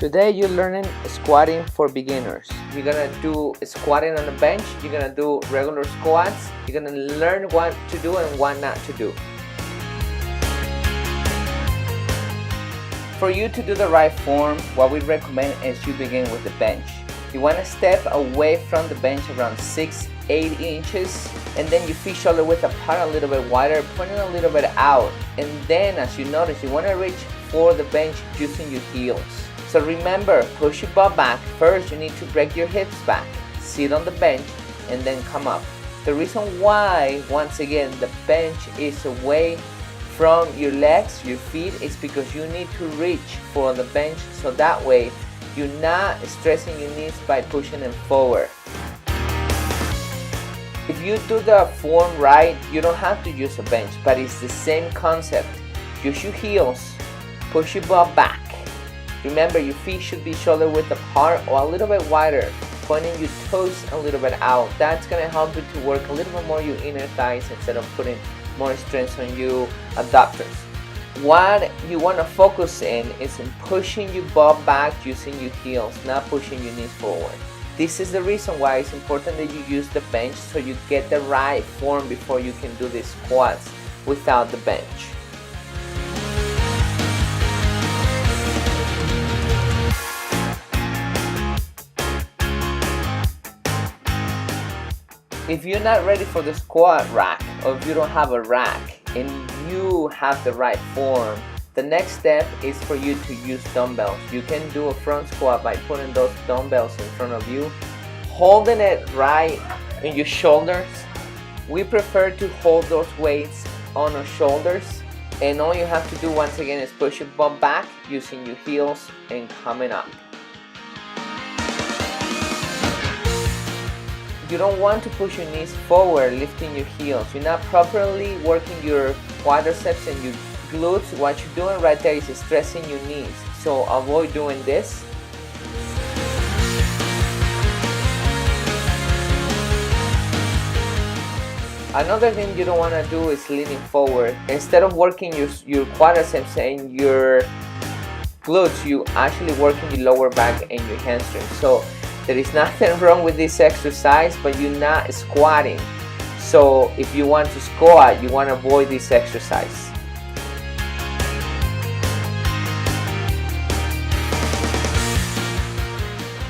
Today you're learning squatting for beginners. You're gonna do squatting on the bench, you're gonna do regular squats, you're gonna learn what to do and what not to do. For you to do the right form, what we recommend is you begin with the bench. You wanna step away from the bench around 6-8 inches, and then your feet shoulder width apart a little bit wider, pointing a little bit out. And then as you notice, you wanna reach for the bench using your heels. So remember, push your butt back. First, you need to break your hips back. Sit on the bench and then come up. The reason why, once again, the bench is away from your legs, your feet, is because you need to reach for the bench, so that way you're not stressing your knees by pushing them forward. If you do the form right, you don't have to use a bench, but it's the same concept. Use your heels, push your butt back. Remember, your feet should be shoulder width apart or a little bit wider, pointing your toes a little bit out. That's going to help you to work a little bit more your inner thighs instead of putting more stress on your abductors. What you want to focus in is in pushing your butt back using your heels, not pushing your knees forward. This is the reason why it's important that you use the bench, so you get the right form before you can do these squats without the bench. If you're not ready for the squat rack, or if you don't have a rack and you have the right form, the next step is for you to use dumbbells. You can do a front squat by putting those dumbbells in front of you, holding it right in your shoulders. We prefer to hold those weights on our shoulders, and all you have to do once again is push your butt back using your heels and coming up. You don't want to push your knees forward, lifting your heels. You're not properly working your quadriceps and your glutes. What you're doing right there is stressing your knees. So avoid doing this. Another thing you don't want to do is leaning forward. Instead of working your quadriceps and your glutes, you actually working your lower back and your hamstrings. So there is nothing wrong with this exercise, but you're not squatting. So if you want to squat, you want to avoid this exercise.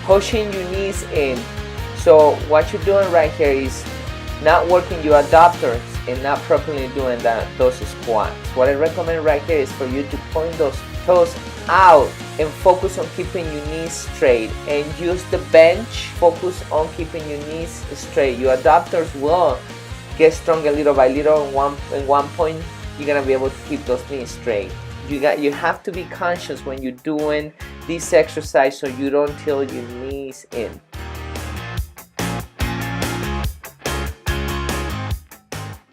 Pushing your knees in. So what you're doing right here is not working your adductors and not properly doing those squats. What I recommend right here is for you to point those toes out and focus on keeping your knees straight, and use the bench. Focus on keeping your knees straight. Your adductors will get stronger little by little. In one point you're gonna be able to keep those knees straight. You have to be conscious when you're doing this exercise so you don't tilt your knees in.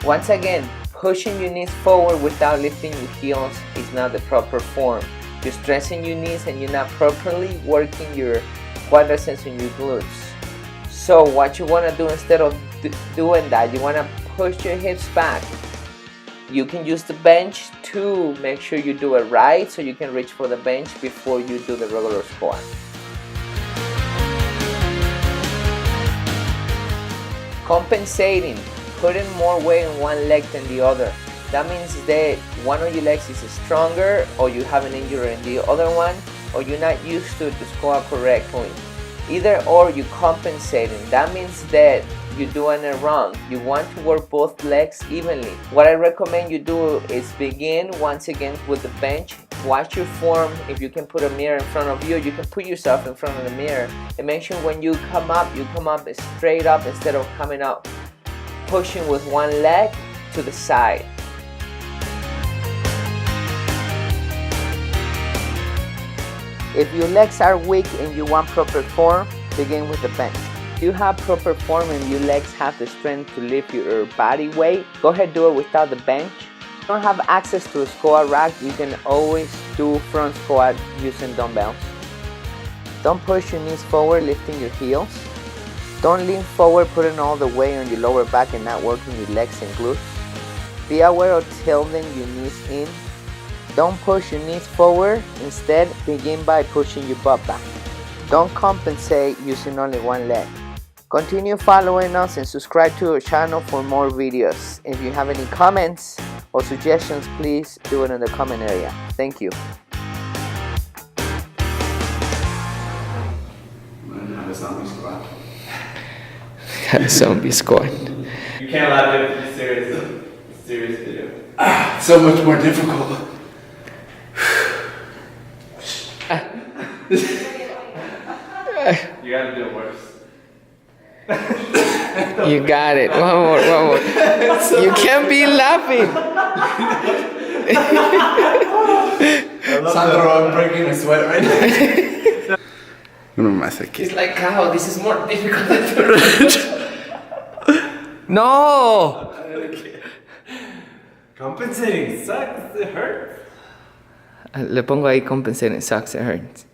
Once again, pushing your knees forward without lifting your heels is not the proper form. You're stressing your knees and you're not properly working your quadriceps and your glutes. So what you want to do, instead of doing that, you want to push your hips back. You can use the bench to make sure you do it right, so you can reach for the bench before you do the regular squat. Compensating, putting more weight on one leg than the other. That means that one of your legs is stronger, or you have an injury in the other one, or you're not used to squat correctly. Either or, you're compensating. That means that you're doing it wrong. You want to work both legs evenly. What I recommend you do is begin once again with the bench. Watch your form. If you can put a mirror in front of you, you can put yourself in front of the mirror. And make sure when you come up straight up instead of coming up pushing with one leg to the side. If your legs are weak and you want proper form, begin with the bench. If you have proper form and your legs have the strength to lift your body weight, go ahead and do it without the bench. If you don't have access to a squat rack, you can always do front squat using dumbbells. Don't push your knees forward, lifting your heels. Don't lean forward, putting all the weight on your lower back and not working your legs and glutes. Be aware of tilting your knees in. Don't push your knees forward. Instead, begin by pushing your butt back. Don't compensate using only one leg. Continue following us and subscribe to our channel for more videos. If you have any comments or suggestions, please do it in the comment area. Thank you. Have a zombie squat. Got a zombie squat. You can't laugh at it. It's serious video. So much more difficult. You gotta do it worse. You got it. One more. You can't be laughing. Sandro, I'm breaking a sweat right now. Uno más aquí. It's like how this is more difficult than the No. Compensating sucks. It hurts. Le pongo ahí compensating sucks, it hurts.